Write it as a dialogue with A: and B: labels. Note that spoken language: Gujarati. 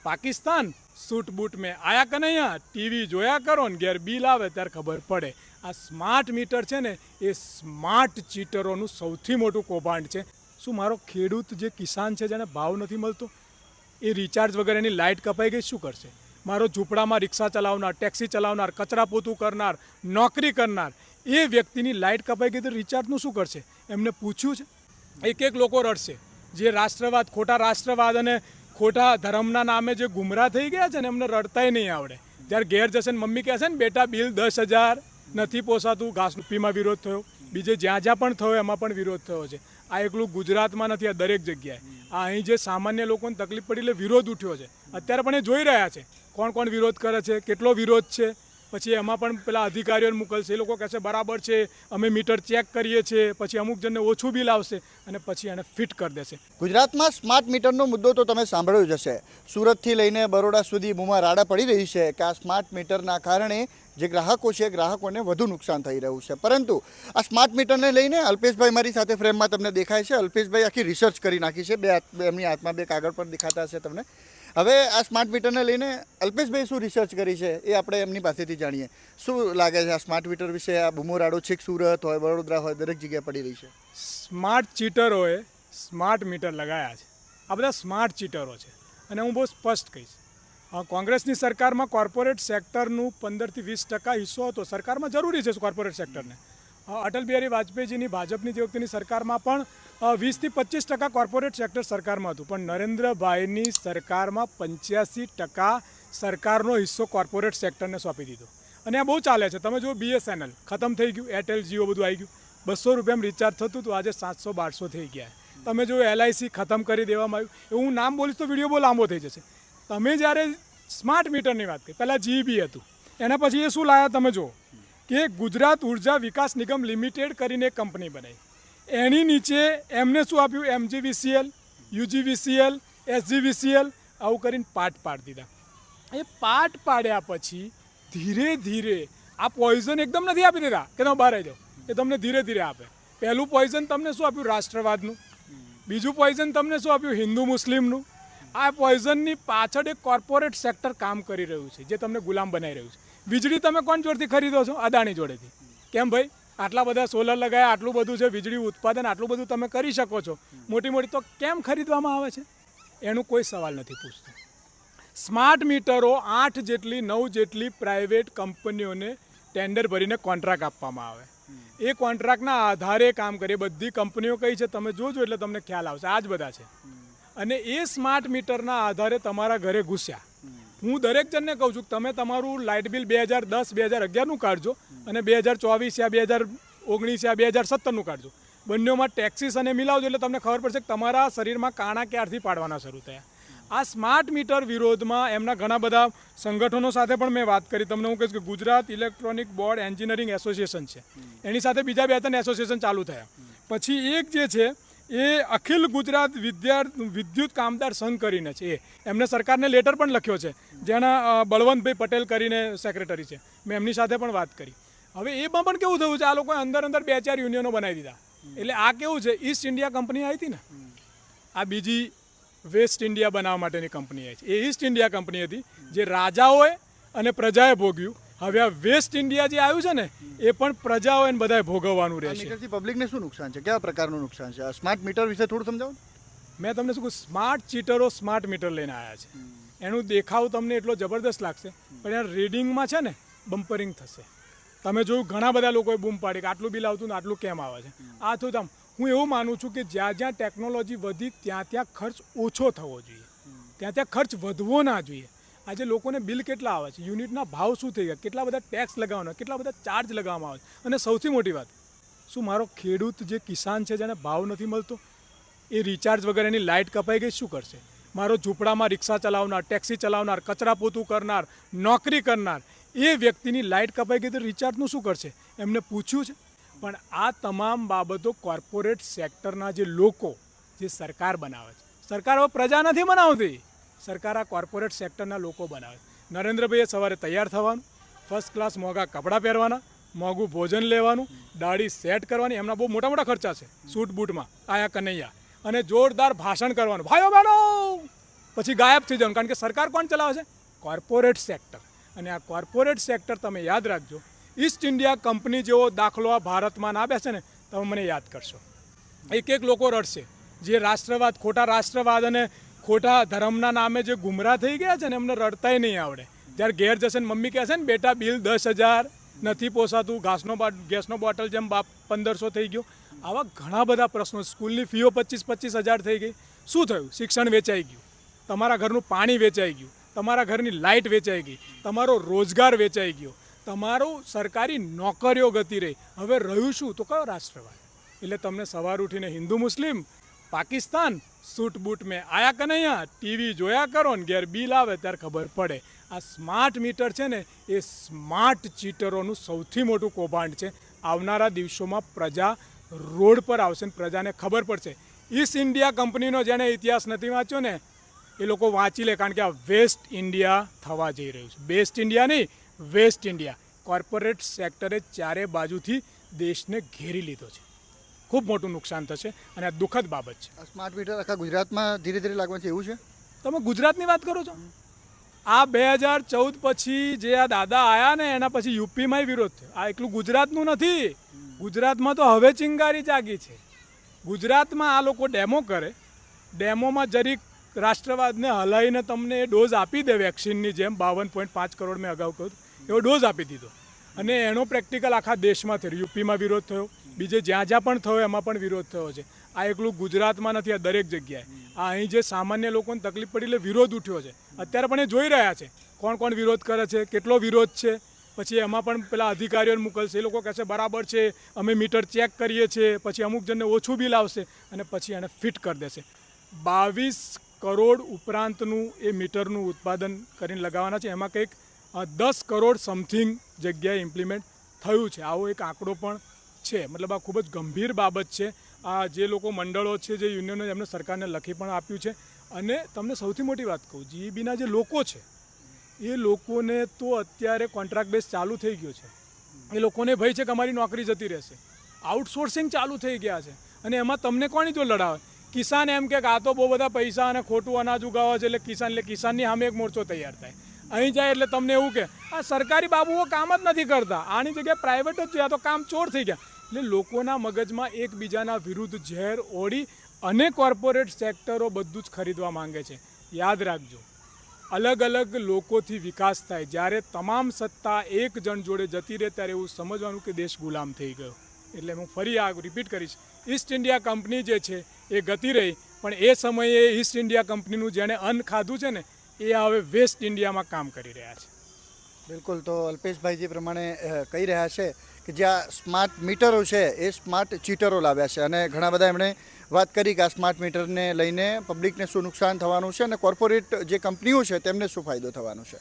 A: पाकिस्तान सूट बूट में आया कन्हैया टीवी जोया करो ने घेर बिल आवे त्यारे खबर पड़े। आ स्मार्ट मीटर है ने ए स्मार्ट चीटरों सौथी मोटું कौभांड है। શું મારો ખેડૂત જે કિસાન છે જેને ભાવ નથી મળતો એ રિચાર્જ વગેરેની લાઇટ કપાઈ ગઈ શું કરશે? મારો ઝૂંપડામાં રિક્ષા ચલાવનાર, ટેક્સી ચલાવનાર, કચરા પોતું કરનાર, નોકરી કરનાર એ વ્યક્તિની લાઇટ કપાઈ ગઈ તો રિચાર્જનું શું કરશે? એમને પૂછ્યું છે? એક એક લોકો રડશે જે રાષ્ટ્રવાદ, ખોટા રાષ્ટ્રવાદ અને ખોટા ધર્મના નામે જે ગુમરાહ થઈ ગયા છે ને એમને રડતાય નહીં આવડે। જ્યારે ઘેર જશે ને મમ્મી કહેશે ને બેટા બિલ 10,000 નથી પોસાતું, ઘાસ રૂપીમાં વિરોધ થયો, બીજે જ્યાં જ્યાં પણ થયો એમાં પણ વિરોધ થયો છે। આ એકલું ગુજરાતમાં નથી, આ દરેક જગ્યાએ આ અહીં જે સામાન્ય લોકોને તકલીફ પડી એટલે વિરોધ ઉઠ્યો છે। અત્યારે પણ એ જોઈ રહ્યા છે કોણ કોણ વિરોધ કરે છે, કેટલો વિરોધ છે। પછી એમાં પણ પેલા અધિકારીઓને મોકલશે, એ લોકો કહેશે બરાબર છે, અમે મીટર ચેક કરીએ છીએ, પછી અમુક જણને ઓછું બિલ આવશે અને પછી એને ફિટ કરી દેશે।
B: ગુજરાતમાં સ્માર્ટ મીટરનો મુદ્દો તો તમે સાંભળ્યો જ હશે। સુરતથી લઈને બરોડા સુધી બૂમા રાડા પડી રહી છે કે આ સ્માર્ટ મીટરના કારણે જે ગ્રાહકો છે ગ્રાહકોને વધુ નુકસાન થઈ રહ્યું છે। પરંતુ આ સ્માર્ટ મીટરને લઈને અલ્પેશભાઈ મારી સાથે ફ્રેમમાં તમને દેખાય છે। અલ્પેશભાઈ આખી રિસર્ચ કરી નાખી છે, એમની હાથમાં બે કાગળ પર દેખાતા હશે તમને। હવે આ સ્માર્ટ મીટરને લઈને અલ્પેશભાઈ શું રિસર્ચ કરી છે એ આપણે એમની પાસેથી જાણીએ। શું લાગે છે આ સ્માર્ટ મીટર વિશે? આ બૂમો રાડો છેક સુરત હોય, વડોદરા હોય, દરેક જગ્યાએ પડી રહી છે।
A: સ્માર્ટ ચીટરોએ સ્માર્ટ મીટર લગાવ્યા છે, આ બધા સ્માર્ટ ચીટરો છે। અને હું બહુ સ્પષ્ટ કહીશ, કોંગ્રેસની સરકારમાં કોર્પોરેટ સેક્ટરનું 15 થી 20% હિસ્સો હતો। સરકારમાં જરૂરી છે કોર્પોરેટ સેક્ટરને। અટલ બિહારી વાજપેયીજીની ભાજપની જે વખતેની સરકારમાં પણ 20 થી 25% કોર્પોરેટ સેક્ટર સરકારમાં હતું, પણ નરેન્દ્રભાઈની સરકારમાં 85% સરકારનો હિસ્સો કોર્પોરેટ સેક્ટરને સોંપી દીધો। અને આ બહુ ચાલે છે। તમે જુઓ BSNL ખતમ થઈ ગયું, એરટેલ, જીઓ બધું આવી ગયું, 200 રૂપિયામાં રિચાર્જ થતું હતું, આજે 700-1200 થઈ ગયા। તમે જો LIC ખતમ કરી દેવામાં આવ્યું, એવું હું નામ બોલીશ તો વિડીયો બહુ લાંબો થઈ જશે। તમે જ્યારે સ્માર્ટ મીટરની વાત કરી, પહેલાં GEB હતું, એના પછી એ શું લાયા તમે જુઓ કે ગુજરાત ઉર્જા વિકાસ નિગમ લિમિટેડ કરીને એક કંપની બનાવી, એની નીચે એમને શું આપ્યું? MGVCL, UGVCL, SGVCL આવું કરીને પાર્ટ પાડી દીધા। એ પાર્ટ પાડ્યા પછી ધીરે ધીરે આ પોઈઝન એકદમ નથી આપી દીધા કે તમે બહાર આવી જાઓ, એ તમને ધીરે ધીરે આપે। પહેલું પોઈઝન તમને શું આપ્યું? રાષ્ટ્રવાદનું। બીજું પોઈઝન તમને શું આપ્યું? હિન્દુ મુસ્લિમનું। આ પોઈઝનની પાછળ એક કોર્પોરેટ સેક્ટર કામ કરી રહ્યું છે જે તમને ગુલામ બનાવી રહ્યું છે। વીજળી તમે કોણ જોડેથી ખરીદો છો? અદાણી જોડેથી। કેમ ભાઈ? આટલા બધા સોલર લગાવ્યા, આટલું બધું છે, વીજળી ઉત્પાદન આટલું બધું તમે કરી શકો છો મોટી મોટી, તો કેમ ખરીદવામાં આવે છે? એનું કોઈ સવાલ નથી પૂછતું। સ્માર્ટ મીટરો 8 જેટલી 9 જેટલી પ્રાઇવેટ કંપનીઓને ટેન્ડર ભરીને કોન્ટ્રાક્ટ આપવામાં આવે। એ કોન્ટ્રાક્ટના આધારે કામ કરે। બધી કંપનીઓ કઈ છે તમે જોજો એટલે તમને ખ્યાલ આવશે, આ જ બધા છે। અને એ સ્માર્ટ મીટરના આધારે તમારા ઘરે ઘૂસ્યા। હું દરેક જણને કહું છું કે તમે તમારું લાઇટ બિલ 2010, 2011નું કાઢજો અને 2024 યા 2019 યા 2017નું કાઢજો। બંનેમાં ટેક્સીસ અને મિલાવજો એટલે તમને ખબર પડશે કે તમારા શરીરમાં કાણા ક્યારથી પાડવાના શરૂ થયા। આ સ્માર્ટ મીટર વિરોધમાં એમના ઘણા બધા સંગઠનો સાથે પણ મેં વાત કરી। તમને હું કહીશ કે Gujarat electronic board engineering association છે, એની સાથે બીજા 2-3 એસોસિએશન ચાલુ થયા। પછી એક જે છે એ અખિલ ગુજરાત વિદ્યુત કામદાર સંઘ કરીને છે, એમને સરકારને લેટર પણ લખ્યો છે, જેના બળવંતભાઈ પટેલ કરીને સેક્રેટરી છે, મેં એમની સાથે પણ વાત કરી। હવે એમાં પણ કેવું થયું છે, આ લોકોએ અંદર 2-4 યુનિયનો બનાવી દીધા। એટલે આ કેવું છે, ઈસ્ટ ઇન્ડિયા કંપની આવી હતી ને, આ બીજી વેસ્ટ ઇન્ડિયા બનાવવા માટેની કંપની આવી છે। એ ઈસ્ટ ઇન્ડિયા કંપની હતી જે રાજાઓએ અને પ્રજાએ ભોગ્યું। હવે આ વેસ્ટ ઇન્ડિયા જે આવ્યું છે ને એ પણ પ્રજાઓને બધાએ ભોગવવાનું રહેશે।
B: પબ્લિકને શું નુકસાન છે? કેવા પ્રકારનું નુકસાન છે? આ સ્માર્ટ મીટર વિશે થોડું સમજાવો।
A: મેં તમને શું કહું, સ્માર્ટ ચીટરો સ્માર્ટ મીટર લઈને આવ્યા છે। એનું દેખાવ તમને એટલો જબરદસ્ત લાગશે, પણ યાર રીડિંગમાં છે ને બમ્પરિંગ થશે। તમે જોયું ઘણા બધા લોકોએ બૂમ પાડી કે આટલું બિલ આવતું ને આટલું કેમ આવે છે? આ તો હું એવું માનું છું કે જ્યાં જ્યાં ટેકનોલોજી વધી ત્યાં ત્યાં ખર્ચ ઓછો થવો જોઈએ, ત્યાં ત્યાં ખર્ચ વધવો ના જોઈએ। આજે લોકોને બિલ કેટલા આવે છે, યુનિટના ભાવ શું થઈ ગયા, કેટલા બધા ટેક્સ લગાવવાના, કેટલા બધા ચાર્જ લગાવવામાં આવે છે। અને સૌથી મોટી વાત, શું મારો ખેડૂત જે કિસાન છે જેને ભાવ નથી મળતો એ રિચાર્જ વગેરેની લાઇટ કપાઈ ગઈ શું કરશે? મારો ઝૂંપડામાં રિક્ષા ચલાવનાર, ટેક્સી ચલાવનાર, કચરા પોતું કરનાર, નોકરી કરનાર એ વ્યક્તિની લાઇટ કપાઈ ગઈ તો રિચાર્જનું શું કરશે? એમને પૂછ્યું છે? પણ આ તમામ બાબતો કોર્પોરેટ સેક્ટરના જે લોકો જે સરકાર બનાવે છે, સરકાર હવે પ્રજા નથી બનાવતી, સરકાર આ કોર્પોરેટ સેક્ટરના લોકો બનાવે છે। નરેન્દ્રભાઈએ સવારે તૈયાર થવાનું, ફર્સ્ટ ક્લાસ મોંઘા કપડાં પહેરવાના, મોંઘું ભોજન લેવાનું, દાઢી સેટ કરવાની, એમના બહુ મોટા મોટા ખર્ચા છે, સૂટ બૂટમાં આયા કનૈયા, અને જોરદાર ભાષણ કરવાનું, ભાઈઓ બહેનો પછી ગાયબ થઈ જવાનું, કારણ કે સરકાર કોણ ચલાવે છે? Corporate sector. અને આ કોર્પોરેટ સેક્ટર તમે યાદ રાખજો, ઈસ્ટ ઇન્ડિયા કંપની જેવો દાખલો આ ભારતમાં ના બેસે ને તમે મને યાદ કરશો. એક લોકો રડશે જે રાષ્ટ્રવાદ, ખોટા રાષ્ટ્રવાદ અને ખોટા ધર્મના નામે જે ગુમરાહ થઈ ગયા છે ને, એમને રડતાય નહીં આવડે. જ્યારે ઘેર જશે ને મમ્મી કહેશે ને બેટા બિલ 10,000 નથી પોસાતું, ગેસનો બોટલ જેમ બાપ 1,500 થઈ ગયો, આવા ઘણા બધા પ્રશ્નો. સ્કૂલની ફીઓ 25,000 થઈ ગઈ. શું થયું? શિક્ષણ વેચાઈ ગયું, તમારા ઘરનું પાણી વેચાઈ ગયું, તમારા ઘરની લાઇટ વેચાઈ ગઈ, તમારો રોજગાર વેચાઈ ગયો, તમારું સરકારી નોકરીઓ ગતી રહી. હવે રહ્યું શું? તો કયો રાષ્ટ્રવાદ? એટલે તમને સવાર ઉઠીને હિન્દુ મુસ્લિમ, પાકિસ્તાન, સૂટ બૂટ મેં આયા કે નહીં, ટીવી જોયા કરો ને ઘેર બિલ આવે ત્યારે ખબર પડે. આ સ્માર્ટ મીટર છે ને એ સ્માર્ટ ચીટરોનું સૌથી મોટું કૌભાંડ છે. આવનારા દિવસોમાં પ્રજા રોડ પર આવશે ને પ્રજાને ખબર પડશે. ઈસ્ટ ઇન્ડિયા કંપનીનો જેણે ઇતિહાસ નથી વાંચ્યો ને એ લોકો વાંચી લે, કારણ કે આ વેસ્ટ ઇન્ડિયા થવા જઈ રહ્યું છે. બેસ્ટ ઇન્ડિયા નહીં, વેસ્ટ ઇન્ડિયા. કોર્પોરેટ સેક્ટરે ચારે બાજુથી દેશને ઘેરી લીધો છે. ખૂબ મોટું નુકસાન થશે અને આ દુઃખદ બાબત છે.
B: આ સ્માર્ટ મીટર આખા ગુજરાતમાં ધીરે ધીરે લાગવાનું છે એવું છે?
A: તમે ગુજરાતની વાત કરો છો? આ 2014 પછી જે આ દાદા આવ્યા ને એના પછી યુપીમાંય વિરોધ થયો. આ એકલું ગુજરાતનું નથી, ગુજરાતમાં તો હવે ચિંગારી જાગી છે. ગુજરાતમાં આ લોકો ડેમો કરે, ડેમોમાં જરીક રાષ્ટ્રવાદને હલાવીને તમને એ ડોઝ આપી દે વેક્સિનની જેમ. 52.5 કરોડ મેં અગાઉ કહ્યું એવો ડોઝ આપી દીધો અને એનો પ્રેક્ટિકલ આખા દેશમાં થયો. યુપીમાં વિરોધ થયો, બીજે જ્યાં જ્યાં પણ થયો એમાં પણ વિરોધ થયો છે. આ એકલું ગુજરાતમાં નથી, આ દરેક જગ્યાએ. આ અહીં જે સામાન્ય લોકોને તકલીફ પડી એટલે વિરોધ ઉઠ્યો છે. અત્યારે પણ એ જોઈ રહ્યા છે કોણ કોણ વિરોધ કરે છે, કેટલો વિરોધ છે. પછી એમાં પણ પેલા અધિકારીઓને મોકલશે, એ લોકો કહેશે બરાબર છે, અમે મીટર ચેક કરીએ છીએ. પછી અમુક જણને ઓછું બિલ આવશે અને પછી એને ફિટ કરી દેશે. 22 કરોડ ઉપરાંતનું એ મીટરનું ઉત્પાદન કરીને લગાવવાના છે. એમાં કંઈક 10 કરોડ સમથિંગ જગ્યાએ ઇમ્પ્લિમેન્ટ થયું છે. આવો એક આંકડો પણ છે. મતલબ આ ખૂબ જ ગંભીર બાબત છે. આ જે લોકો મંડળો છે, જે યુનિયનો, એમને સરકારને લખી પણ આપ્યું છે. અને તમને સૌથી મોટી વાત કહું, જીઈબીના જે લોકો છે એ લોકોને તો અત્યારે કોન્ટ્રાક્ટ બેઝ ચાલુ થઈ ગયો છે. એ લોકોને ભય છે કે અમારી નોકરી જતી રહેશે. આઉટસોર્સિંગ ચાલુ થઈ ગયા છે. અને એમાં તમને કોની જો લડાવે? કિસાન એમ કે આ તો બહુ બધા પૈસા અને ખોટું અનાજ ઉગાવે છે એટલે કિસાનની સામે એક મોરચો તૈયાર થાય. અહીં જાય એટલે તમને એવું કે આ સરકારી બાબુઓ કામ જ નથી કરતા, આની જગ્યાએ પ્રાઇવેટ જ છે, આ તો કામ ચોર થઈ ગયા. એટલે લોકોના મગજમાં એકબીજાના વિરુદ્ધ ઝેર ઓળી અને કોર્પોરેટ સેક્ટરો બધું જ ખરીદવા માંગે છે. યાદ રાખજો, અલગ અલગ લોકોથી વિકાસ થાય. જ્યારે તમામ સત્તા એક જણ જોડે જતી રહે ત્યારે એવું સમજવાનું કે દેશ ગુલામ થઈ ગયો. એટલે હું ફરી આ રિપીટ કરીશ, ઈસ્ટ ઇન્ડિયા કંપની જે છે એ ગતી રહી, પણ એ સમયે ઈસ્ટ ઇન્ડિયા કંપનીનું જેણે અન્ન ખાધું છે ને એ હવે વેસ્ટ ઇન્ડિયામાં કામ કરી રહ્યા છે.
B: બિલકુલ. તો અલ્પેશભાઈ જે પ્રમાણે કહી રહ્યા છે કે જે આ સ્માર્ટ મીટરો છે એ સ્માર્ટ ચીટરો લાવ્યા છે અને ઘણા બધા એમણે વાત કરી કે આ સ્માર્ટ મીટરને લઈને પબ્લિકને શું નુકસાન થવાનું છે અને કોર્પોરેટ જે કંપનીઓ છે તેમને શું ફાયદો થવાનો છે.